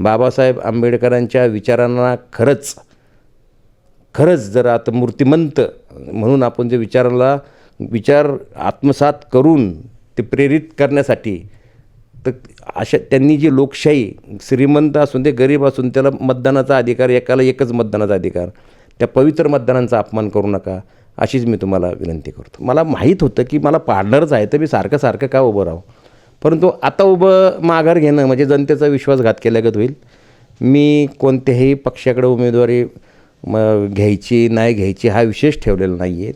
बाबासाहेब आंबेडकरांच्या विचारांना खरंच जर आता मूर्तिमंत म्हणून आपण जे विचार आत्मसात करून ते प्रेरित करण्यासाठी, तर अशा त्यांनी जी लोकशाही, श्रीमंत असून ते गरीब असून त्याला मतदानाचा अधिकार, एकाला एकच मतदानाचा अधिकार, त्या पवित्र मतदानाचा अपमान करू नका, अशीच मी तुम्हाला विनंती करतो. मला माहीत होतं की मला पाडणारच आहे, तर मी सारखं का उभं राहू, परंतु आता उभं माघार घेणं म्हणजे जनतेचा विश्वासघात केल्यागत होईल. मी कोणत्याही पक्षाकडे उमेदवारी घ्यायची नाही घ्यायची हा विशेष ठेवलेला नाही आहे.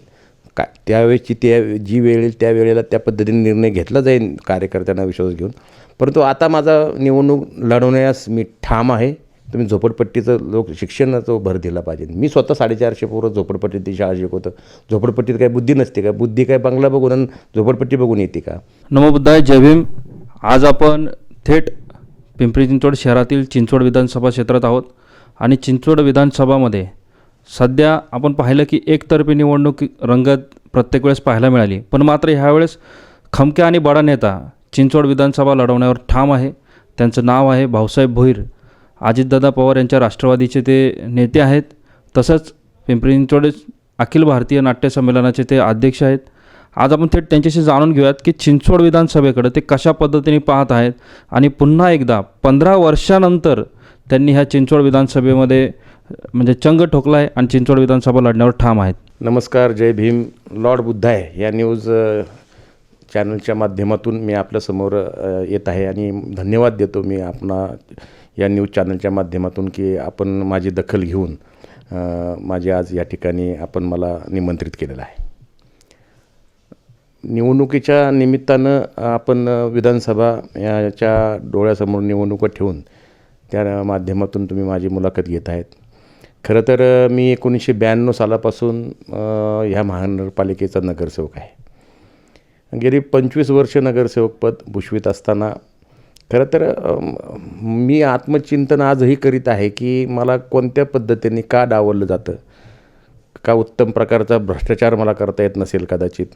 त्यावेळेची जी वेळ येईल त्या वेळेला त्या पद्धतीने निर्णय घेतला जाईल कार्यकर्त्यांना विश्वास घेऊन. परंतु आता माझा निवडणूक लढवण्यास मी ठाम आहे. तुम्ही झोपडपट्टीचं शिक्षणाचा भर दिला पाहिजे. मी स्वतः 450 पोरं झोपडपट्टीत शाळा शिकवतो. झोपडपट्टीत काय बुद्धी नसते का? बुद्धी काय बंगला बघून आणि झोपडपट्टी बघून येते का? नमो बुद्धाय, जय भीम. आज आपण थेट पिंपरी चिंचवड शहरातील चिंचवड विधानसभा क्षेत्रात आहोत आणि चिंचवड विधानसभामध्ये सध्या आपण पाहिलं की एकतर्फी निवडणूक रंगत प्रत्येक वेळेस पाहायला मिळाली, पण मात्र ह्यावेळेस खमक्या आणि बडा नेता चिंचवड विधानसभा लढवण्यावर ठाम आहे. त्यांचं नाव आहे भाऊसाहेब भोईर. अजितदादा पवार यांच्या राष्ट्रवादीचे ते नेते आहेत. तसंच पिंपरी चिंचवड अखिल भारतीय नाट्य संमेलनाचे ते अध्यक्ष आहेत. आज आपण थेट त्यांच्याशी जाणून घेऊयात की चिंचवड विधानसभेकडे ते कशा पद्धतीने पाहत आहेत आणि पुन्हा एकदा 15 वर्षानंतर त्यांनी ह्या चिंचवड विधानसभेमध्ये म्हणजे चंग ठोकला आहे आणि चिंचवड विधानसभा लढण्यावर ठाम आहेत. नमस्कार, जय भीम. लॉर्ड बुद्धाय या न्यूज चॅनलच्या माध्यमातून मी आपल्यासमोर येत आहे आणि धन्यवाद देतो मी या न्यूज चॅनलच्या माध्यमातून की आपण माझी दखल घेऊन माझे आज या ठिकाणी आपण मला निमंत्रित केलेलं आहे. निवडणुकीच्या निमित्तानं आपण विधानसभा याच्या डोळ्यासमोर निवडणुका ठेवून त्या माध्यमातून तुम्ही माझी मुलाखत घेत आहेत. खरं तर मी 1992 सालापासून ह्या महानगरपालिकेचा नगरसेवक आहे. गेली 25 वर्ष नगरसेवकपद भूषवित असताना खरं तर मी आत्मचिंतन आजही करीत आहे की मला कोणत्या पद्धतीने का डावललं जातं, का उत्तम प्रकारचा भ्रष्टाचार मला करता येत नसेल, कदाचित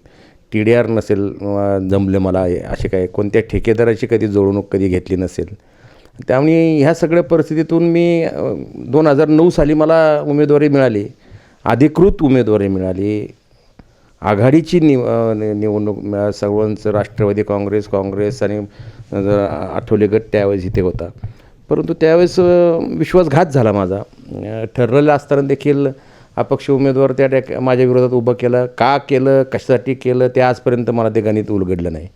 TDR नसेल जमलं मला, असे काय कोणत्या ठेकेदाराची कधी जोडणूक कधी घेतली नसेल. त्यामुळे ह्या सगळ्या परिस्थितीतून मी 2009 साली मला उमेदवारी मिळाली, अधिकृत उमेदवारी मिळाली. आघाडीची निवडणूक सर्वांचं राष्ट्रवादी काँग्रेस आणि आठवले गट त्यावेळेस इथे होता. परंतु त्यावेळेस विश्वासघात झाला माझा. ठरलेलं असताना देखील अपक्ष उमेदवार माझ्या विरोधात उभं केलं. का केलं, कशासाठी केलं ते आजपर्यंत मला ते गणित उलगडलं नाही.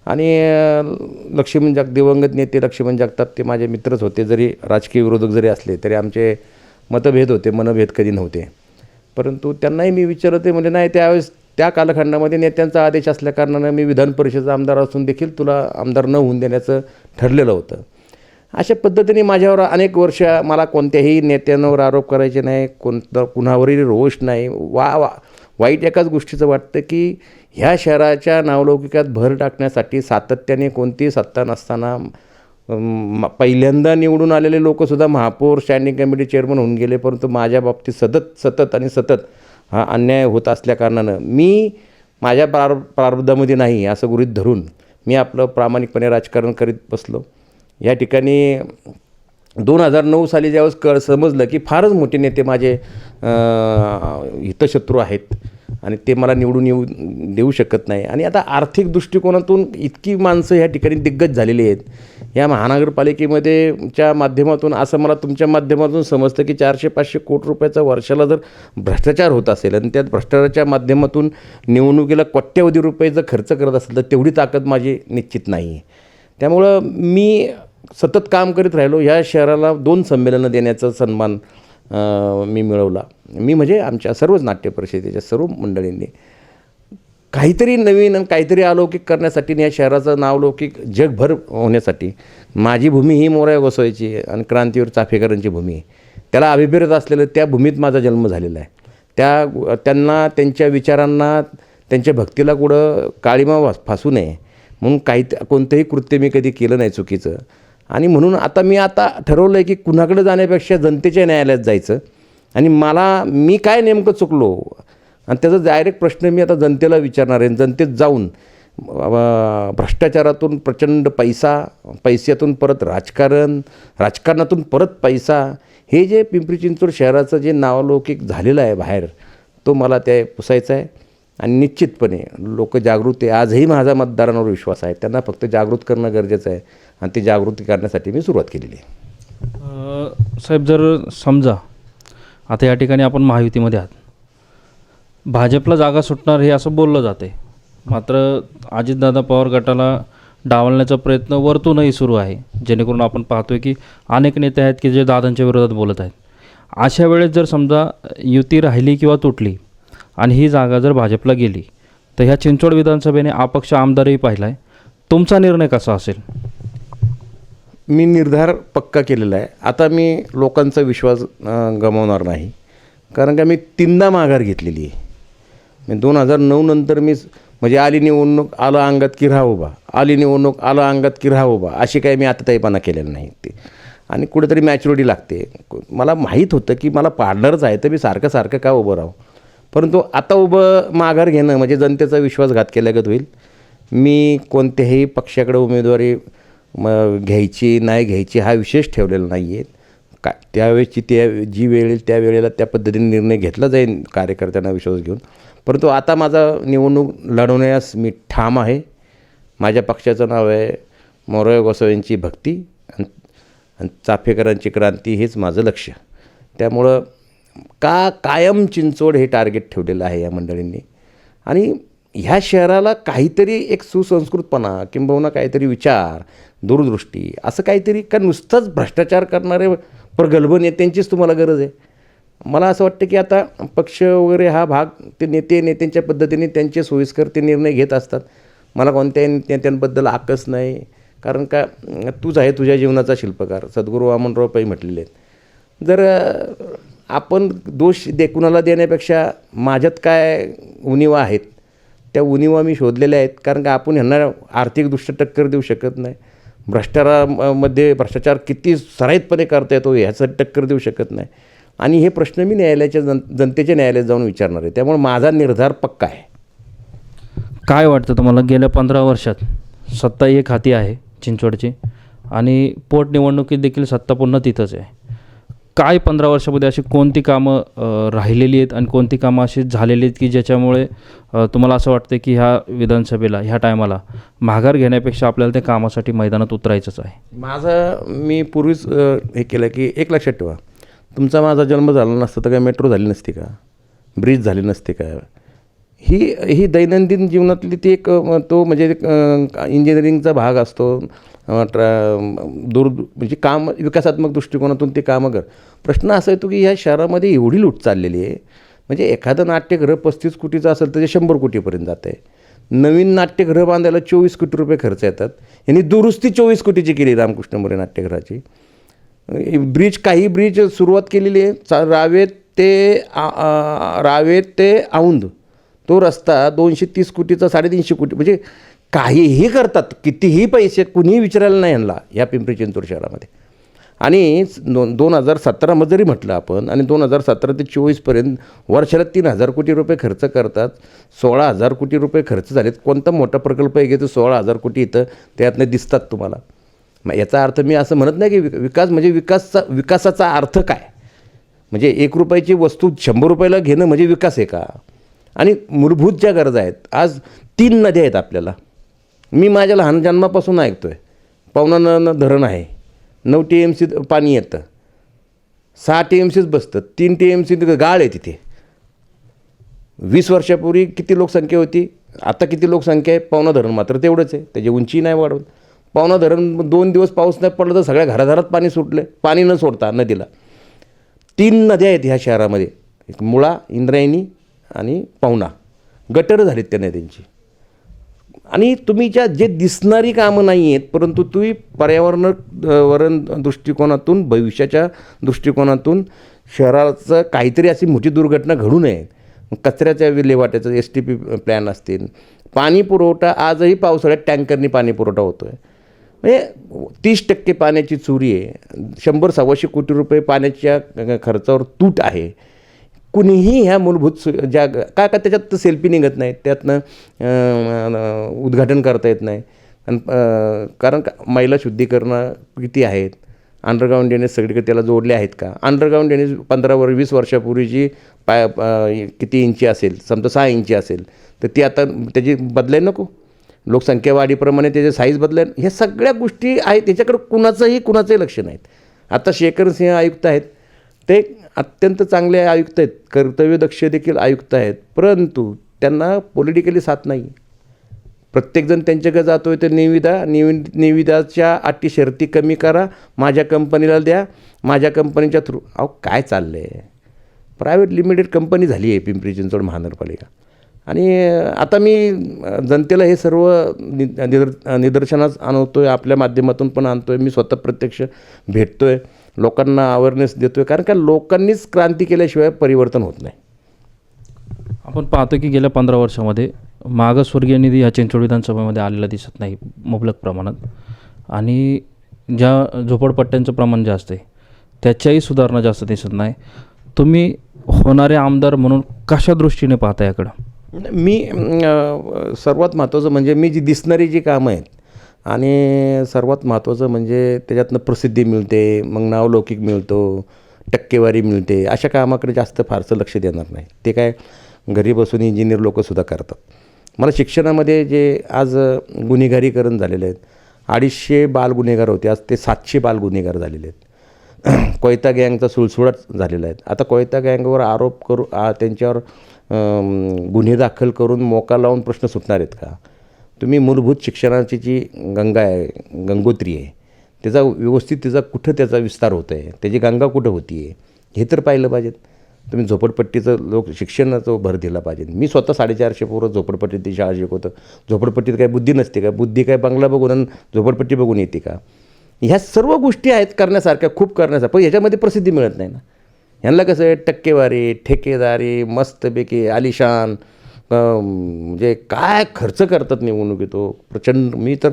आणि दिवंगत नेते लक्ष्मण जगताप ते माझे मित्रच होते. जरी राजकीय विरोधक जरी असले तरी आमचे मतभेद होते, मनभेद कधी नव्हते. परंतु त्यांनाही मी विचारते म्हणजे नाही, त्यावेळेस त्या कालखंडामध्ये नेत्यांचा आदेश असल्याकारणानं मी विधान परिषदेचा आमदार असून देखील तुला आमदार न होऊन देण्याचं ठरलेलं होतं. अशा पद्धतीने माझ्यावर अनेक वर्ष मला कोणत्याही नेत्यांवर आरोप करायचे नाही, कुणावरही रोष नाही. वाईट एकाच गोष्टीचं वाटतं की ह्या शहराच्या नावलौकिकात भर टाकण्यासाठी सातत्याने कोणतीही सत्ता नसताना पहिल्यांदा निवडून आलेले लोकंसुद्धा महापौर, स्टँडिंग कमिटी चेअरमन होऊन गेले. परंतु माझ्या बाबतीत सतत हा अन्याय होत असल्याकारणानं मी माझ्या प्रारब्धामध्ये नाही असं गृहीत धरून मी आपलं प्रामाणिकपणे राजकारण करीत बसलो. या ठिकाणी 2009 साली ज्यावेळेस समजलं की फारच मोठे नेते माझे हितशत्रू आहेत आणि ते मला निवडून देऊ शकत नाही. आणि आता आर्थिक दृष्टिकोनातून इतकी माणसं ह्या ठिकाणी दिग्गज झालेली आहेत. या महानगरपालिकेमध्ये च्या माध्यमातून असं मला तुमच्या माध्यमातून समजतं की 400-500 कोटी रुपयाचा वर्षाला जर भ्रष्टाचार होत असेल आणि त्यात भ्रष्टाचाराच्या माध्यमातून निवडणुकीला कोट्यवधी रुपये जर खर्च करत असेल तर तेवढी ताकद माझी निश्चित नाही आहे. त्यामुळं मी सतत काम करीत राहिलो. ह्या शहराला 2 संमेलनं देण्याचा सन्मान मी मिळवला. मी म्हणजे आमच्या सर्वच नाट्य परिषदेच्या सर्व मंडळींनी काहीतरी नवीन आणि काहीतरी अलौकिक करण्यासाठी, या शहराचं नावलौकिक जगभर होण्यासाठी. माझी भूमी ही मोराया गोसावीची आणि क्रांतीवीर चाफेकरांची भूमी आहे. त्याला अभिप्रेत असलेलं त्या भूमीत माझा जन्म झालेला आहे. त्यांना त्यांच्या विचारांना, त्यांच्या भक्तीला कुठं काळीमा फासू नये म्हणून कोणतंही कृत्य मी कधी केलं नाही चुकीचं. आणि म्हणून मी ठरवलं आहे की कुणाकडे जाण्यापेक्षा जनतेच्या न्यायालयात जायचं. आणि मी काय नेमकं चुकलो आणि त्याचा डायरेक्ट प्रश्न मी आता जनतेला विचारणार आहे. जनतेत जाऊन भ्रष्टाचारातून प्रचंड पैसा, पैशातून परत राजकारणातून परत पैसा, हे जे पिंपरी चिंचवड शहराचं जे नावलौकिक झालेलं आहे बाहेर, तो मला ते पुसायचा आहे. आणि निश्चितपणे लोक जागृत आहे. आजही माझा मतदारांवर विश्वास आहे. त्यांना फक्त जागृत करणं गरजेचं आहे आणि ते जागृती करण्यासाठी मी सुरुवात केलेली आहे. साहेब, जर समजा आता या ठिकाणी आपण महायुतीमध्ये आहात, भाजपला जागा सुटणार हे असं बोललं जाते, मात्र अजितदादा पवार गटाला डावलण्याचा प्रयत्न वरतूनही सुरू आहे, जेणेकरून आपण पाहतोय की अनेक नेते आहेत की जे दादांच्या विरोधात बोलत आहेत. अशा वेळेस जर समजा युती राहिली किंवा तुटली आणि ही जागा जर भाजपला गेली, तर ह्या चिंचवड विधानसभेने अपक्ष आमदारही पाहिला आहे. तुमचा निर्णय कसा असेल? मी निर्धार पक्का केलेला आहे. आता मी लोकांचा विश्वास गमावणार नाही, कारण का मी 3दा माघार घेतलेली आहे. मी 2009 नंतर मी म्हणजे आली निवडणूक आलं अंगात की राहा उभा, आली निवडणूक आलं अंगात की राहा उभा, अशी काही मी आता ताईपणा केलेला नाही. ते आणि कुठेतरी मॅच्युरिटी लागते. मला माहीत होतं की मला पाडणारच आहे, तर मी सारखं का उभं राहू. परंतु आता उभं माघार घेणं म्हणजे जनतेचा विश्वासघात केल्यागत होईल. मी कोणत्याही पक्षाकडे उमेदवारी घ्यायची नाही घ्यायची हा विशेष ठेवलेला नाही आहे. त्यावेळेची जी वेळ येईल त्या वेळेला त्या पद्धतीने निर्णय घेतला जाईल कार्यकर्त्यांना विश्वास घेऊन. परंतु आता माझा निवडणूक लढवण्यास मी ठाम आहे. माझ्या पक्षाचं नाव आहे मोरया गोसावींची भक्ती आणि चाफेकरांची क्रांती, हेच माझं लक्ष. त्यामुळं कायम चिंचवड हे टार्गेट ठेवलेलं आहे या मंडळींनी. आणि ह्या शहराला काहीतरी एक सुसंस्कृतपणा किंबहुना काहीतरी विचार, दूरदृष्टी, असं काहीतरी, का नुसतंच भ्रष्टाचार करणारे प्रगल्भ नेत्यांचीच तुम्हाला गरज आहे. मला असं वाटतं की आता पक्ष वगैरे हा भाग ते नेत्यांच्या पद्धतीने त्यांचे सोयीस्कर ते निर्णय घेत असतात. मला कोणत्याही नेत्यांबद्दल आकस नाही, कारण का तूच आहे तुझ्या जीवनाचा शिल्पकार, सद्गुरू वामनराव पै म्हटलेले आहेत. जर आपण दोष कुणाला देण्यापेक्षा माझ्यात काय उणिवा आहेत त्या उणिवा मी शोधलेल्या आहेत. कारण का आपण ह्यांना आर्थिकदृष्ट्या टक्कर देऊ शकत नाही. भ्रष्टाचार किती सराईतपणे करता येतो ह्याचं टक्कर देऊ शकत नाही. आणि हे प्रश्न मी जनतेच्या न्यायालयात जाऊन विचारणार आहे. त्यामुळे माझा निर्धार पक्का आहे. काय वाटतं तुम्हाला, गेल्या 15 वर्षात सत्ता एक हाती आहे चिंचवडची आणि पोटनिवडणुकीत देखील सत्ता पुन्हा तिथंच आहे, काय 15 वर्षामध्ये अशी कोणती कामं राहिलेली आहेत आणि कोणती कामं अशी झालेली आहेत की ज्याच्यामुळे तुम्हाला असं वाटतं की ह्या विधानसभेला ह्या टायमाला माघार घेण्यापेक्षा आपल्याला त्या कामासाठी मैदानात उतरायचंच आहे? मी पूर्वीच हे केलं की एक लक्षात ठेवा, तुमचा माझा जन्म झाला नसता तर काय मेट्रो झाली नसती का, ब्रिज झाली नसते का. ही दैनंदिन जीवनातली ती एक तो म्हणजे इंजिनिअरिंगचा भाग असतो. म्हणजे काम विकासात्मक दृष्टिकोनातून ते कामं कर. प्रश्न असा येतो की ह्या शहरामध्ये एवढी लूट चाललेली आहे. म्हणजे एखादं नाट्यगृह 35 कोटीचं असेल तर ते 100 कोटीपर्यंत जातं आहे. नवीन नाट्यगृह बांधायला 24 कोटी रुपये खर्च येतात. यांनी दुरुस्ती 24 कोटीची केली रामकृष्ण मोरे नाट्यगृहाची. काही ब्रिज सुरुवात केलेली आहे. रावेत ते औंध तो रस्ता 230 कोटीचा 350 कोटी, म्हणजे काहीही करतात, कितीही पैसे कुणीही विचारायला नाही यांना या पिंपरी चिंचवड शहरामध्ये. आणि 2017 जरी म्हटलं आपण आणि 2017 ते 24पर्यंत वर्षाला 3,000 कोटी रुपये खर्च करतात. 16,000 कोटी रुपये खर्च झालेत. कोणता मोठा प्रकल्प आहे घेतो 16,000 कोटी इथं त्यातनं दिसतात तुम्हाला. मग याचा अर्थ मी असं म्हणत नाही की विकास म्हणजे विकासाचा अर्थ काय, म्हणजे 1 रुपयाची वस्तू 100 रुपयाला घेणं म्हणजे विकास आहे का. आणि मूलभूत ज्या गरजा आहेत, आज 3 नद्या आहेत आपल्याला. मी माझ्या लहान जन्मापासून ऐकतो आहे. पवना धरण आहे, 9 TMC पाणी येतं, 6 TMCच बसतं, 3 TMC गाळ आहे तिथे. 20 वर्षापूर्वी किती लोकसंख्या होती, आता किती लोकसंख्या आहे. पवना धरण मात्र तेवढंच आहे, त्याची उंची नाही वाढवत. पवना धरण 2 दिवस पाऊस नाही पडला तर सगळ्या घराघरात पाणी सुटलं, पाणी न सोडता नदीला. 3 नद्या आहेत ह्या शहरामध्ये, एक मुळा, इंद्रायणी आणि पवना. गटर झालीत त्या नद्यांची. आणि तुम्ही जे दिसणारी कामं नाही आहेत, परंतु तुम्ही पर्यावरण दृष्टिकोनातून, भविष्याच्या दृष्टिकोनातून शहराचं काहीतरी अशी मोठी दुर्घटना घडू नये. कचऱ्याच्या विल्हेवाट्याचं STP प्लॅन असतील. पाणी पुरवठा आजही पावसाळ्यात टँकरनी पाणी पुरवठा होतो आहे. म्हणजे 30% पाण्याची चोरी आहे. 100-125 कोटी रुपये पाण्याच्या खर्चावर तूट आहे. कुणीही ह्या मूलभूत ज्या का त्याच्यात सेल्फी निघत नाही, त्यातनं उद्घाटन करता येत नाही. आणि कारण महिला शुद्धीकरणं किती आहेत, अंडरग्राऊंड ड्रेनेज सगळीकडे त्याला जोडले आहेत का? अंडरग्राऊंड ड्रेनेज 15-20 वर्षापूर्वीची किती इंची असेल, समजा 6 इंची असेल, तर ती आता त्याची बदलाय नको. लोकसंख्या वाढीप्रमाणे त्याचे साईज बदलाय. ह्या सगळ्या गोष्टी आहेत, त्याच्याकडं कुणाचंही लक्ष नाहीत. आता शेखर सिंह आयुक्त आहेत, ते अत्यंत चांगले आयुक्त आहेत, कर्तव्यदक्ष देखील आयुक्त आहेत, परंतु त्यांना पॉलिटिकली साथ नाही. प्रत्येकजण त्यांच्याकडे जातो आहे, तर निविदाच्या अटी शर्ती कमी करा, माझ्या कंपनीला द्या, माझ्या कंपनीच्या थ्रू. अहो काय चाललं आहे? प्रायव्हेट लिमिटेड कंपनी झाली आहे पिंपरी चिंचवड महानगरपालिका. आणि आता मी जनतेला हे सर्व निदर्शनास आणवतो आहे, आपल्या माध्यमातून पण आणतो आहे, मी स्वतः प्रत्यक्ष भेटतो आहे, लोकांना अवेअरनेस देतो आहे, कारण का लोकांनीच क्रांती केल्याशिवाय परिवर्तन होत नाही. आपण पाहतो की गेल्या 15 वर्षामध्ये मागासवर्गीय निधी ह्या चिंचवड विधानसभेमध्ये आलेला दिसत नाही मुबलक प्रमाणात, आणि ज्या झोपडपट्ट्यांचं प्रमाण जास्त आहे त्याच्याही सुधारणा जास्त दिसत नाही. तुम्ही होणारे आमदार म्हणून कशा दृष्टीने पाहता याकडं? मी सर्वात महत्त्वाचं म्हणजे मी जी दिसणारी जी कामं आहेत, आणि सर्वात महत्त्वाचं म्हणजे त्याच्यातनं प्रसिद्धी मिळते, मग नावलौकिक मिळतो, टक्केवारी मिळते, अशा कामाकडे जास्त फारसं लक्ष देणार नाही. ते काय घरी बसून इंजिनियर लोकंसुद्धा करतात. मला शिक्षणामध्ये जे आज गुन्हेगारीकरण झालेले आहेत, 250 बाल गुन्हेगार होते, आज ते 700 बाल गुन्हेगार झालेले आहेत. कोयता गँगचा सुळसुळाट झालेला आहे. आता कोयता गँगवर आरोप करू त्यांच्यावर गुन्हे दाखल करून मोका लावून प्रश्न सुटणार आहेत का? तुम्ही मूलभूत शिक्षणाची जी गंगा आहे, गंगोत्री आहे, त्याचा व्यवस्थित कुठं त्याचा विस्तार होतो आहे, त्याची गंगा कुठं होती आहे, हे तर पाहिलं पाहिजेत. तुम्ही झोपडपट्टीचं शिक्षणाचा भर दिला पाहिजे. मी स्वतः 450 पोरं झोपडपट्टीत शाळा शिकवतो. झोपडपट्टीत काय बुद्धी नसते का? बुद्धी काय बंगला बघून आणि झोपडपट्टी बघून येते का? ह्या सर्व गोष्टी आहेत करण्यासारख्या, खूप करण्यासारख्या, पण ह्याच्यामध्ये प्रसिद्धी मिळत नाही ना. ह्यांना कसं आहे, टक्केवारी, ठेकेदारी, मस्तपैकी आलिशान, म्हणजे काय खर्च करतात निवडणुकीत प्रचंड. मी तर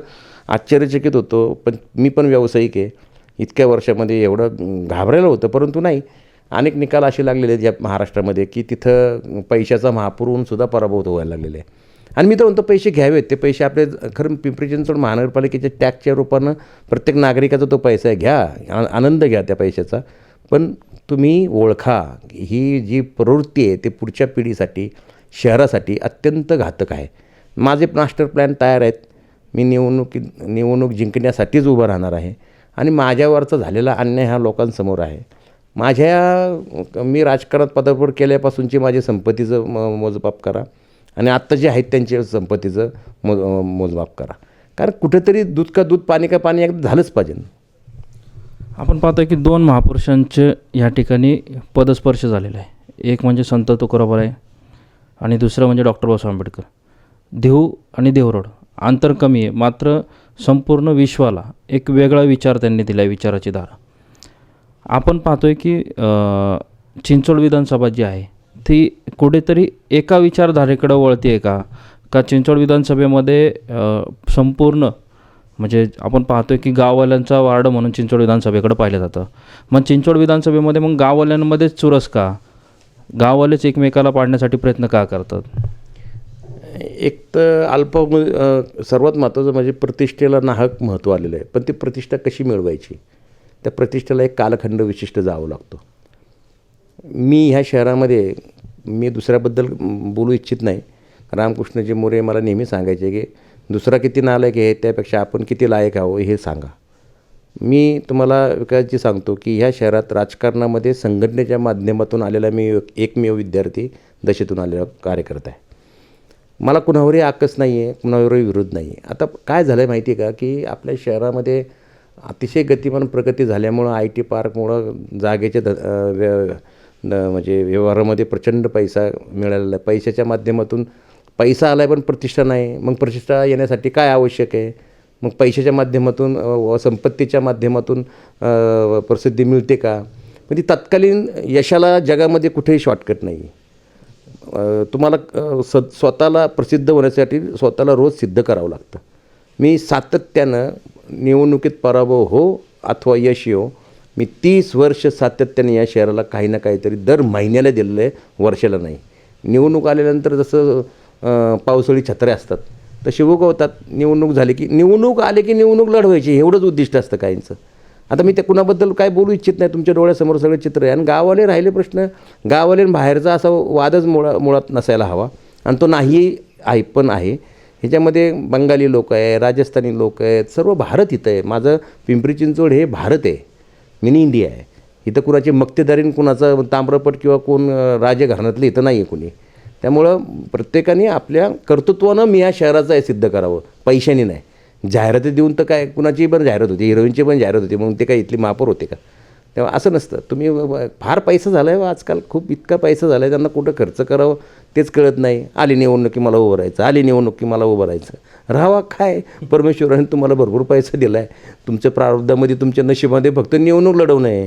आश्चर्यचकित होतो, पण मी पण व्यावसायिक आहे, इतक्या वर्षामध्ये एवढं घाबरायला होतं, परंतु नाही. अनेक निकाल असे लागलेले आहेत या महाराष्ट्रामध्ये की तिथं पैशाचा महापूर होऊनसुद्धा पराभूत व्हायला लागलेले आहे. आणि मी तर म्हणतो पैसे घ्यावेत, ते पैसे आपले खरं पिंपरी चिंचवड महानगरपालिकेच्या टॅक्सच्या रूपानं प्रत्येक नागरिकाचा तो पैसा घ्या, आनंद घ्या त्या पैशाचा, पण तुम्ही ओळखा ही जी प्रवृत्ती आहे ते पुढच्या पिढीसाठी, शहरासाठी अत्यंत घातक आहे. माझे मास्टर प्लॅन तयार आहेत. मी निवडणूक जिंकण्यासाठीच उभं राहणार आहे, आणि माझ्यावरचा झालेला अन्याय हा लोकांसमोर आहे. मी राजकारणात पदार्पण केल्यापासूनची माझी संपत्तीचं मोजमाप करा, आणि आत्ता जे आहेत त्यांच्या संपत्तीचं मोजमाप करा. कारण कुठेतरी दूध का दूध, पाणी का पाणी एकदा झालंच पाहिजे. आपण पाहतो की 2 महापुरुषांचे या ठिकाणी पदस्पर्श झालेला आहे. एक म्हणजे संत तुकाराम आहे, आणि दुसरं म्हणजे डॉक्टर बाबासाहेब आंबेडकर. देहू आणि देवरोड अंतर कमी आहे, मात्र संपूर्ण विश्वाला एक वेगळा विचार त्यांनी दिला आहे, विचाराची धारा. आपण पाहतोय की चिंचवड विधानसभा जी आहे ती कुठेतरी एका विचारधारेकडे वळते आहे का चिंचवड विधानसभेमध्ये संपूर्ण, म्हणजे आपण पाहतोय की गाववाल्यांचा वार्ड म्हणून चिंचवड विधानसभेकडे पाहिलं जातं. मग चिंचवड विधानसभेमध्ये मग गाववाल्यांमध्येच चुरस का? गाववालेच एकमेकाला पाडण्यासाठी प्रयत्न का करतात? एक तर सर्वात महत्त्वाचं म्हणजे प्रतिष्ठेला नाहक महत्त्व आलेलं आहे, पण ती प्रतिष्ठा कशी मिळवायची, त्या प्रतिष्ठेला एक कालखंड विशिष्ट जावं लागतो. मी ह्या शहरामध्ये, मी दुसऱ्याबद्दल बोलू इच्छित नाही, रामकृष्णजी मोरे मला नेहमी सांगायचे की दुसरा किती नालायक आहे त्यापेक्षा आपण किती लायक आहोत हे सांगा. मी तुम्हाला विकासजी सांगतो की ह्या शहरात राजकारणामध्ये संघटनेच्या माध्यमातून आलेला मी एकमेव विद्यार्थी, दशेतून आलेला कार्यकर्ता आहे. मला कुणावरही आकस नाही आहे, कुणावरही विरोध नाही आहे. आता काय झालं आहे माहिती आहे का की आपल्या शहरामध्ये अतिशय गतिमान प्रगती झाल्यामुळं, IT पार्कमुळं जागेचे म्हणजे व्यवहारामध्ये प्रचंड पैसा मिळालेला आहे. पैशाच्या माध्यमातून पैसा आला आहे पण प्रतिष्ठा नाही. मग प्रतिष्ठा येण्यासाठी काय आवश्यक आहे? मग पैशाच्या माध्यमातून, संपत्तीच्या माध्यमातून प्रसिद्धी मिळते का? पण ती तत्कालीन यशाला जगामध्ये कुठेही शॉर्टकट नाही. तुम्हाला स्वतःला प्रसिद्ध होण्यासाठी स्वतःला रोज सिद्ध करावं लागतं. मी सातत्यानं निवडणुकीत पराभव हो अथवा यश येऊ, मी 30 वर्ष सातत्याने या शहराला काही ना काहीतरी दर महिन्याला दिलेलं आहे, वर्षाला नाही. निवडणूक आल्यानंतर जसं पावसाळी छत्र्या असतात तसे उगवतात. निवडणूक झाली की निवडणूक आले की निवडणूक लढवायची, एवढंच उद्दिष्ट असतं काहींचं. आता मी त्या कुणाबद्दल काय बोलू इच्छित नाही, तुमच्या डोळ्यासमोर सगळे चित्र आहे. आणि गाववाले राहिले प्रश्न, गाववाले आणि बाहेरचा असा वादच मुळात नसायला हवा, आणि तो नाही आहे पण आहे. ह्याच्यामध्ये बंगाली लोक आहे, राजस्थानी लोक आहेत, सर्व भारत इथं आहे. माझं पिंपरी चिंचवड हे भारत आहे, मिनी इंडिया आहे. इथं कुणाची मक्तेदारीन, कुणाचं ताम्रपट किंवा कोण राजघराण्यातलं इथं नाही आहे कुणी. त्यामुळं प्रत्येकाने आपल्या कर्तृत्वानं मी या शहराचं आहे सिद्ध करावं, पैशाने नाही. जाहिराती देऊन तर काय, कुणाची पण जाहिरात होती, हिरोईनची पण जाहिरात होती, म्हणून ते काय इथली महापौर होते का? तेव्हा असं नसतं. तुम्ही फार पैसा झाला आहे आजकाल, खूप इतका पैसा झाला आहे, त्यांना कुठं खर्च करावं तेच कळत नाही. आली निवडणुकी मला उभं राहायचं, आली निवडणुकी मला उभं राहायचं. राहावा काय, परमेश्वराने तुम्हाला भरपूर पैसा दिला आहे. तुमच्या प्रारब्धामध्ये, तुमच्या नशिबामध्ये फक्त निवडणूक लढवणं आहे.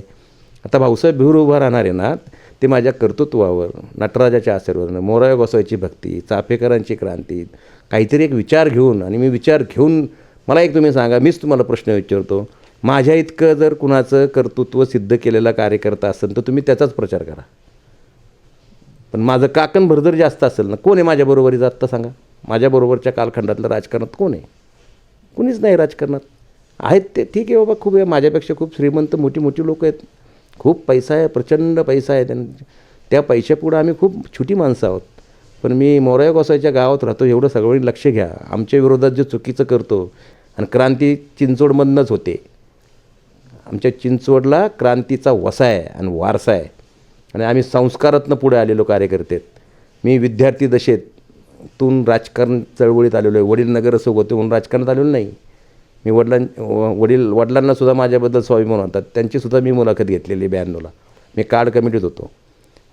आता भाऊसाहेब भिवर उभा राहणार आहे ना, ते माझ्या कर्तृत्वावर, नटराजाच्या आशीर्वादानं, मोराया गोसावीची भक्ती, चाफेकरांची क्रांती, काहीतरी एक विचार घेऊन, आणि मी विचार घेऊन, मला एक तुम्ही सांगा, मीच तुम्हाला प्रश्न विचारतो, माझ्या इतकं जर कुणाचं कर्तृत्व सिद्ध केलेला कार्यकर्ता असेल तर तुम्ही त्याचाच प्रचार करा. पण माझं काकण जर जास्त असेल ना, कोण आहे माझ्याबरोबरीचं आत्ता सांगा? माझ्याबरोबरच्या कालखंडातलं राजकारणात कोण आहे? कुणीच नाही राजकारणात. आहेत ते ठीक आहे बाबा, खूप आहे, माझ्यापेक्षा खूप श्रीमंत मोठी मोठी लोक आहेत, खूप पैसा आहे, प्रचंड पैसा आहे त्या पैशापुढं आम्ही खूप छोटी माणसं आहोत. पण मी मोराया गोसावीच्या गावात राहतो, एवढं सगळं लक्ष घ्या. आमच्या विरोधात जे चुकीचं करतो, आणि क्रांती चिंचवडमधनंच होते. आमच्या चिंचवडला क्रांतीचा वसा आहे आणि वारसा आहे, आणि आम्ही संस्कारातनं पुढे आलेलो कार्यकर्ते आहेत. मी विद्यार्थी दशेतून राजकारण चळवळीत आलेलो आहे. वडील नगरसेवक होते म्हणून राजकारणात आलेलो नाही. मी वडिलांनासुद्धा माझ्याबद्दल स्वाभिमान होतात, त्यांचीसुद्धा मी मुलाखत घेतलेली 92ला. मी कार्ड कमिटीत होतो.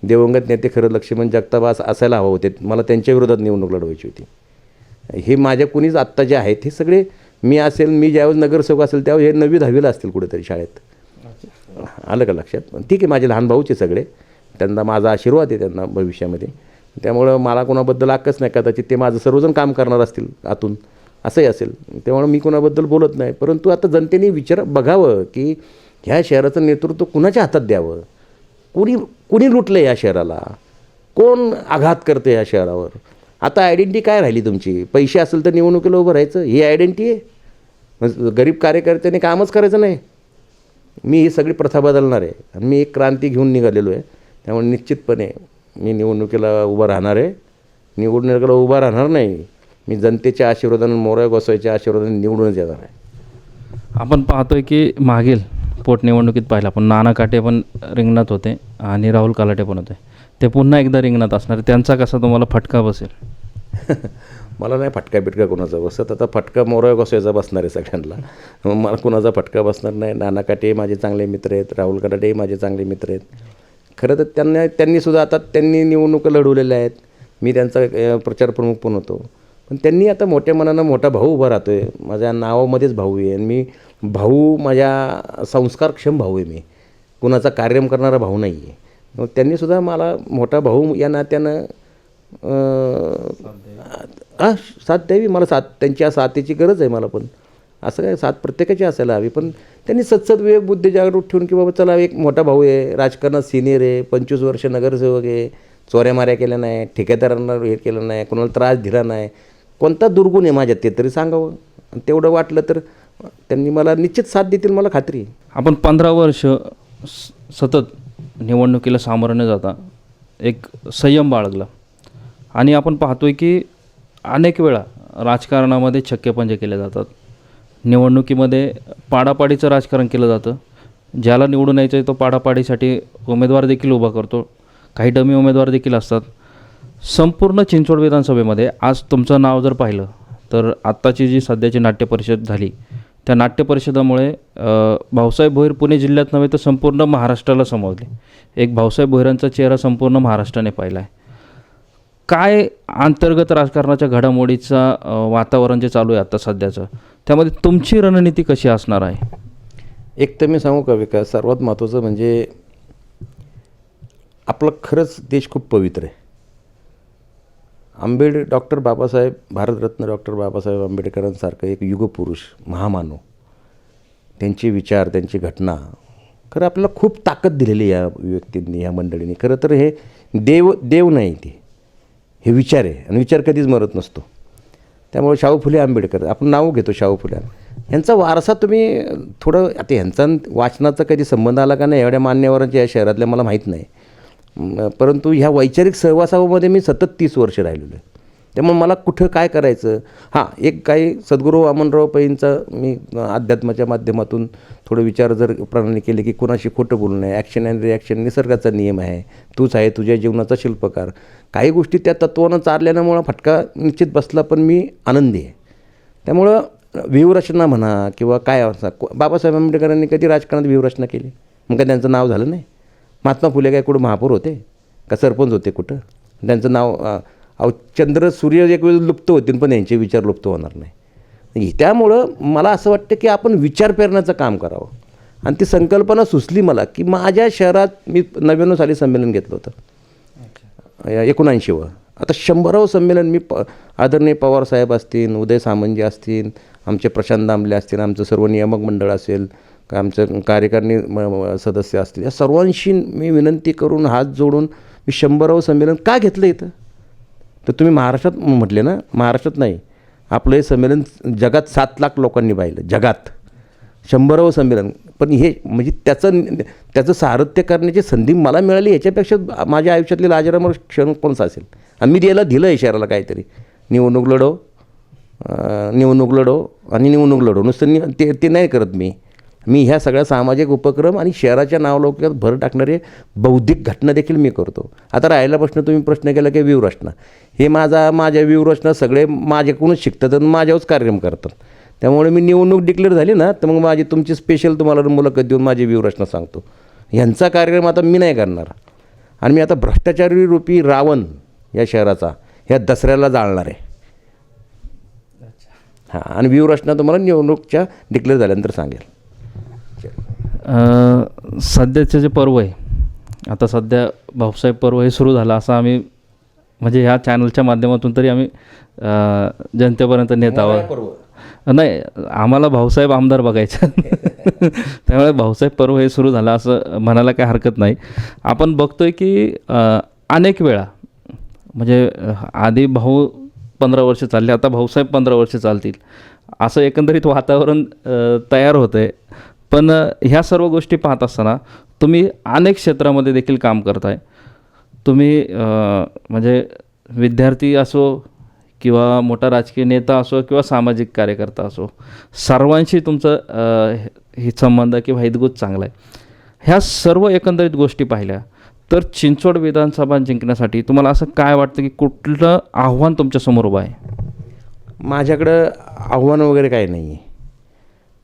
दिवंगत नेते खरं लक्ष्मण जगताप असायला हवं होते, मला त्यांच्या विरोधात निवडणूक लढवायची होती. हे माझ्या कुणीच आत्ता जे आहेत हे सगळे, मी असेल, मी ज्यावेळेस नगरसेवक असेल त्यावेळेस हे 9वी 10वीला असतील कुठेतरी शाळेत. आलं का लक्षात? ठीक आहे, माझे लहान भाऊचे सगळे, त्यांना माझा आशीर्वाद आहे त्यांना भविष्यामध्ये. त्यामुळं मला कोणाबद्दल आकच नाही, कदाचित ते माझं सर्वजण काम करणार असतील आतून, असंही असेल. त्यामुळं मी कोणाबद्दल बोलत नाही. परंतु आता जनतेने बघावं की ह्या शहराचं नेतृत्व कुणाच्या हातात द्यावं. कुणी लुटलं या शहराला, कोण आघात करतं या शहरावर. आता आयडेंटिटी काय राहिली तुमची? पैसे असेल तर निवडणुकीला उभं राहायचं, ही आयडेंटिटी आहे? गरीब कार्यकर्त्याने कामच करायचं नाही. मी ही सगळी प्रथा बदलणार आहे, आणि मी एक क्रांती घेऊन निघालेलो आहे. त्यामुळे निश्चितपणे मी निवडणुकीला उभं राहणार आहे. निवडणुकीला उभा राहणार नाही, मी जनतेच्या आशीर्वादाने, मोराया गोसावीच्या आशीर्वादाने निवडूनच येणार आहे. आपण पाहतोय की मागील पोटनिवडणुकीत पाहिलं आपण, नाना काटे पण रिंगणात होते आणि राहुल कलाटे पण होते. ते पुन्हा एकदा रिंगणात असणार, त्यांचा कसा तुम्हाला फटका बसेल? मला नाही फटका बिटका कोणाचा बसत. आता फटका मोराया गोसावीचा बसणार आहे सगळ्यांना, मला कोणाचा फटका बसणार नाही. नाना काटे माझे चांगले मित्र आहेत, राहुल कलाटे माझे चांगले मित्र आहेत. खरं तर त्यांनीसुद्धा आता त्यांनी निवडणुका लढवलेल्या आहेत. मी त्यांचा प्रचार प्रमुख पण होतो. पण त्यांनी आता मोठ्या मनानं मोठा भाऊ उभा राहतो आहे. माझ्या नावामध्येच भाऊ आहे, आणि मी भाऊ, माझ्या संस्कारक्षम भाऊ आहे. मी कुणाचा कार्यक्रम करणारा भाऊ नाही आहे. मग त्यांनीसुद्धा मला मोठा भाऊ या नात्यानं साथ द्यावी. मला त्यांच्या साथीची गरज आहे मला. पण असं काय, साथ प्रत्येकाची असायला हवी. पण त्यांनी सतत विवेक बुद्धी जागृत ठेवून की बाबा चला, एक मोठा भाऊ आहे, राजकारणात सिनियर आहे, 25 वर्ष नगरसेवक आहे, चोऱ्या माऱ्या केल्या नाही, ठेकेदारांना हे केलं नाही, कोणाला त्रास दिला नाही, कोणता दुर्गुण आहे माझ्यात ते तरी सांगावं. आणि तेवढं वाटलं तर त्यांनी मला निश्चित साथ देतील, मला खात्री आहे. आपण 15 वर्ष सतत निवडणुकीला सामोरं न जाता एक संयम बाळगला, आणि आपण पाहतोय की अनेक वेळा राजकारणामध्ये छक्केपंजे केले जातात. निवडणुकीमध्ये पाडापाडीचं राजकारण केलं जातं. ज्याला निवडून यायचं आहे तो पाडापाडीसाठी उमेदवार देखील उभा करतो. काही डमी उमेदवार देखील असतात. संपूर्ण चिंचवड विधानसभेमध्ये आज तुमचं नाव जर पाहिलं तर आत्ताची जी सध्याची नाट्यपरिषद झाली, त्या नाट्यपरिषदेमुळे भाऊसाहेब भोईर पुणे जिल्ह्यात नव्हे तर संपूर्ण महाराष्ट्राला समजले. एक भाऊसाहेब भोईरांचा चेहरा संपूर्ण महाराष्ट्राने पाहिला आहे. काय अंतर्गत राजकारणाच्या घडामोडीचा वातावरण जे चालू आहे आता सध्याचं, त्यामध्ये तुमची रणनीती कशी असणार आहे? एक तर मी सांगू का विकास, सर्वात महत्त्वाचं म्हणजे आपलं खरंच देश खूप पवित्र आहे. डॉक्टर बाबासाहेब, भारतरत्न डॉक्टर बाबासाहेब आंबेडकरांसारखं एक युगपुरुष, महामानव, त्यांचे विचार, त्यांची घटना खरं आपल्याला खूप ताकद दिलेली या व्यक्तींनी, या मंडळींनी. खरं तर हे देव नाही, हे विचार आहे आणि विचार कधीच मरत नसतो. त्यामुळे शाहू फुले आंबेडकर, आपण नाव घेतो शाहू फुले, यांचा वारसा तुम्ही थोडं, आता यांचा वाचनाचा कधी संबंध आला का नाही एवढ्या मान्यवरांच्या या शहरातल्या मला माहीत नाही, परंतु ह्या वैचारिक सहवासामध्ये मी सतत 30 वर्ष राहिलेलो आहे. त्यामुळे मला कुठं काय करायचं, हां, एक काही सद्गुरू वामनराव पैंचा मी अध्यात्माच्या माध्यमातून थोडं विचार जर प्रणाली केली की कुणाशी खोटं बोलू नये, ॲक्शन अँड रिॲक्शन निसर्गाचा नियम आहे, तूच आहे तुझ्या जीवनाचा शिल्पकार, काही गोष्टी त्या तत्त्वानं चालल्यामुळं फटका निश्चित बसला, पण मी आनंदी आहे. त्यामुळं व्यूहरचना म्हणा किंवा काय असा, बाबासाहेब आंबेडकरांनी कधी राजकारणात व्यूहरचना केली? मग काय त्यांचं नाव झालं नाही? महात्मा फुले काय कुठं महापौर होते का सरपंच होते कुठं? त्यांचं नाव चंद्र सूर्य एक वेळ लुप्त होतील, पण यांचे विचार लुप्त होणार नाही. त्यामुळं मला असं वाटतं की आपण विचार पेरण्याचं काम करावं. आणि ती संकल्पना सुचली मला की माझ्या शहरात मी 99 साली संमेलन घेतलं होतं, 79वं. आता 100वं संमेलन मी आदरणीय पवारसाहेब असतील, उदय सामंत असतील, आमचे प्रशांत दामले असतील, आमचं सर्व नियामक मंडळ असेल, आमचं कार्यकारिणी सदस्य असतील, या सर्वांशी मी विनंती करून हात जोडून मी 100वं संमेलन का घेतलं इथं? तर तुम्ही महाराष्ट्रात म्हटले ना, महाराष्ट्रात नाही, आपलं हे संमेलन जगात 7 लाख लोकांनी पाहिलं, जगात 100वं संमेलन. पण हे म्हणजे त्याचं सारथ्य करण्याची संधी मला मिळाली, ह्याच्यापेक्षा माझ्या आयुष्यातली लाजरामर क्षण कोणता असेल? आणि मी द्यायला दिलं आहे शहराला काहीतरी, निवडणूक लढव आणि निवडणूक लढव, नुसतं ते नाही करत मी ह्या सगळ्या सामाजिक उपक्रम आणि शहराच्या नावलौकिकात भर टाकणारे बौद्धिक घटना देखील मी करतो. आता राहिला तुम्ही प्रश्न केला की व्यूहरचना, हे माझ्या व्यूहरचना सगळे माझ्याकडूनच शिकतात आणि माझ्यावरच कार्यक्रम करतात. त्यामुळे मी निवडणूक डिक्लेअर झाली ना, तर मग तुमची स्पेशल तुम्हाला मुलाखत देऊन माझी व्यूहरचना सांगतो. ह्यांचा कार्यक्रम आता मी नाही करणार. आणि मी आता भ्रष्टाचारी रूपी रावण या शहराचा ह्या दसऱ्याला जाळणार आहे. हां, आणि व्यूहरचना तुम्हाला निवडणूकच्या डिक्लेअर झाल्यानंतर सांगेल. सध्याचे जे पर्व आहे, आता सध्या भाऊसाहेब पर्व हे सुरू झालं असं आम्ही म्हणजे ह्या चॅनलच्या माध्यमातून तरी आम्ही जनतेपर्यंत नेत आहोत. नाही, आम्हाला भाऊसाहेब आमदार बघायचं त्यामुळे भाऊसाहेब पर्व हे सुरू झालं असं म्हणायला काही हरकत नाही. आपण बघतोय की अनेक वेळा म्हणजे आधी भाऊ 15 वर्ष चालले, आता भाऊसाहेब 15 वर्ष चालतील असं एकंदरीत वातावरण तयार होतं आहे. पण ह्या सर्व गोष्टी पाहत असताना तुम्ही अनेक क्षेत्रामध्ये देखील काम करताय. तुम्ही म्हणजे विद्यार्थी असो किंवा मोठा राजकीय नेता असो किंवा सामाजिक कार्यकर्ता असो, सर्वांशी तुमचं हे संबंध किंवा हितगुज चांगला आहे. ह्या सर्व एकंदरीत गोष्टी पाहिल्या तर चिंचवड विधानसभा जिंकण्यासाठी तुम्हाला असं काय वाटतं की कुठलं आव्हान तुमच्यासमोर उभं आहे? माझ्याकडं आव्हानं वगैरे काही नाही आहे.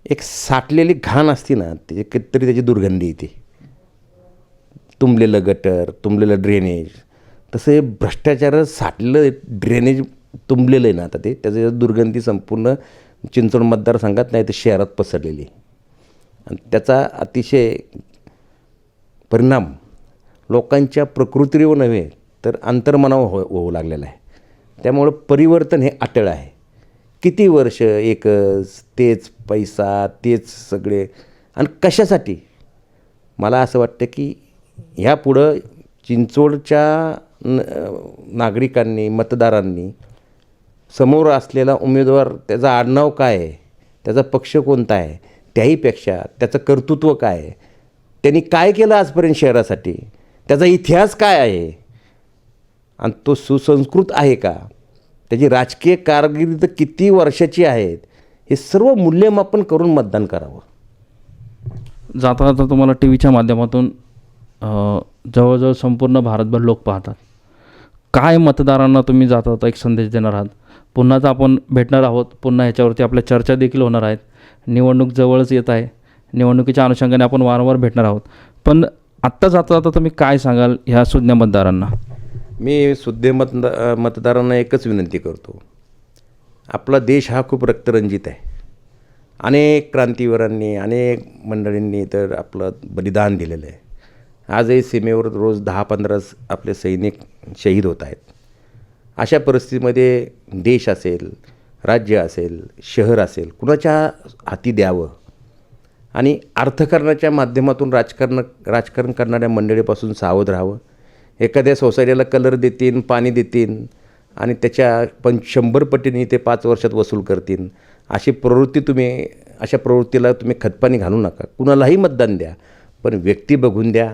एक साठलेली घाण असते ना, ते कितीतरी त्याची दुर्गंधी येते. तुंबलेलं गटर, तुंबलेलं ड्रेनेज, तसं हे भ्रष्टाचार साठलेलं ड्रेनेज तुंबलेलं आहे ना, आता त्याची दुर्गंधी संपूर्ण चिंचवड मतदारसंघात नाही तर शहरात पसरलेली आहे. आणि त्याचा अतिशय परिणाम लोकांच्या प्रकृतीवर नव्हे तर अंतर्मनावर होऊ लागलेला आहे. त्यामुळं परिवर्तन हे अटळ आहे. किती वर्ष एकच तेच पैसा, तेच सगळे, आणि कशासाठी? मला असं वाटतं की ह्यापुढं चिंचवडच्या नागरिकांनी, मतदारांनी समोर असलेला उमेदवार, त्याचा आडनाव काय आहे, त्याचा पक्ष कोणता आहे, त्याहीपेक्षा त्याचं कर्तृत्व काय आहे, त्यांनी काय केलं आजपर्यंत शहरासाठी, त्याचा इतिहास काय आहे, आणि तो सुसंस्कृत आहे का, त्याची राजकीय कारकीर्द किती वर्षाची आहेत, हे सर्व मूल्यमापन करून मतदान करावं. जाता जाता तुम्हाला टी व्हीच्या माध्यमातून जवळजवळ संपूर्ण भारतभर लोक पाहतात. काय मतदारांना तुम्ही जाता जाता एक संदेश देणार आहात? पुन्हाच आपण भेटणार आहोत, पुन्हा ह्याच्यावरती आपल्या चर्चा देखील होणार आहेत. निवडणूक जवळच येत आहे, निवडणुकीच्या अनुषंगाने आपण वारंवार भेटणार आहोत. पण आत्ता जाता जाता तुम्ही काय सांगाल ह्या सुज्ञ मतदारांना? मी सुज्ञ मतदारांना एकच विनंती करतो, आपला देश हा खूप रक्तरंजित आहे. अनेक क्रांतीवीरांनी, अनेक मंडळींनी तर आपलं बलिदान दिलेलं आहे. आजही सीमेवर रोज 10-15 आपले सैनिक शहीद होत आहेत. अशा परिस्थितीमध्ये देश असेल, राज्य असेल, शहर असेल, कुणाच्या हाती द्यावं आणि अर्थकारणाच्या माध्यमातून राजकारण करणाऱ्या मंडळीपासून सावध राहावं. एखाद्या सोसायटीला कलर देतील, पाणी देतील आणि त्याच्या 100 पटीने ते 5 वर्षात वसूल करतील. अशा प्रवृत्तीला तुम्ही खतपाणी घालू नका. कुणालाही मतदान द्या, पण व्यक्ती बघून द्या,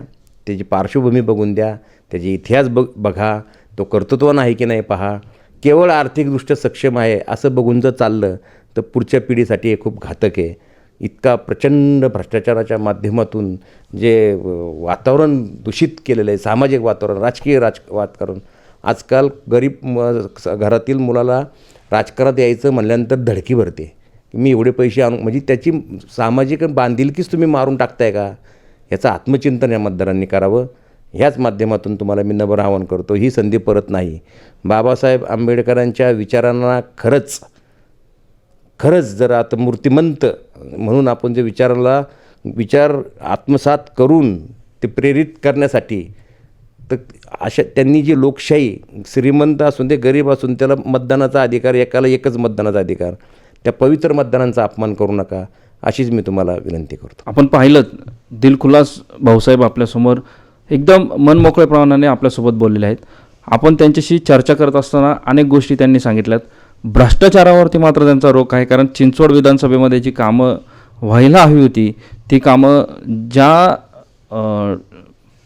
त्याची पार्श्वभूमी बघून द्या, त्याचे इतिहास बघा, तो कर्तृत्वान आहे की नाही पहा. केवळ आर्थिकदृष्ट्या सक्षम आहे असं बघून जर चाललं तर पुढच्या पिढीसाठी हे खूप घातक आहे. इतका प्रचंड भ्रष्टाचाराच्या माध्यमातून जे वातावरण दूषित केलेलं आहे, सामाजिक वातावरण, राजकीय वातावरण. आजकाल गरीब घरातील मुलाला राजकारणात यायचं म्हणल्यानंतर धडकी भरते. मी एवढे पैसे आणू, म्हणजे त्याची सामाजिक बांधिलकीच तुम्ही मारून टाकताय का? याचं आत्मचिंतन या मतदारांनी करावं. ह्याच माध्यमातून तुम्हाला मी नम्र आवाहन करतो. ही संधी परत नाही. बाबासाहेब आंबेडकरांच्या विचारांना खरंच जर आता मूर्तिमंत म्हणून आपण जे विचार आत्मसात करून ते प्रेरित करण्यासाठी, तर त्यांनी जी लोकशाही, श्रीमंत असून ते गरीब असून त्याला मतदानाचा अधिकार, एकाला एकच मतदानाचा अधिकार, त्या पवित्र मतदानाचा अपमान करू नका, अशीच मी तुम्हाला विनंती करतो. आपण पाहिलं दिलखुलास भाऊसाहेब आपल्यासमोर एकदम मनमोकळेपणाने आपल्यासोबत बोललेले आहेत. आपण त्यांच्याशी चर्चा करत असताना अनेक गोष्टी त्यांनी सांगितल्यात. भ्रष्टाचारावरती मात्र त्यांचा रोख आहे, कारण चिंचवड विधानसभेमध्ये जी कामं व्हायला हवी होती ती कामं ज्या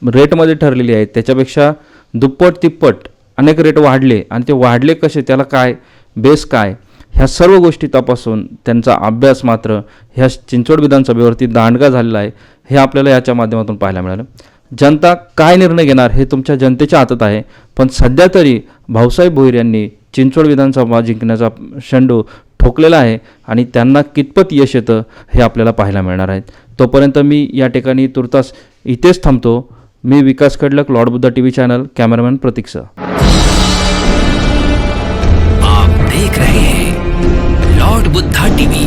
रेटमध्ये ठरलेली आहेत त्याच्यापेक्षा दुप्पट तिप्पट अनेक रेट वाढले, आणि ते वाढले कसे, त्याला काय बेस काय, ह्या सर्व गोष्टी तपासून त्यांचा अभ्यास मात्र ह्या चिंचवड विधानसभेवरती दांडगा झालेला आहे. हे आपल्याला याच्या माध्यमातून पाहायला मिळालं. जनता काय निर्णय घेणार हे तुमच्या जनतेच्या हातात आहे, पण सध्या तरी भाऊसाहेब भोईर यांनी चिंचवड विधानसभा जिंकण्याचा शेंडू ठोकलेला आहे आणि त्यांना कितपत यश येतं हे आपल्याला पाहायला मिळणार आहे. तोपर्यंत मी या ठिकाणी तुर्तास इथेच थांबतो. मी Vikas Khadlak, Lord Buddha TV channel, cameraman Pratiksha. आप देख रहे हैं लॉर्ड बुद्धा टीवी.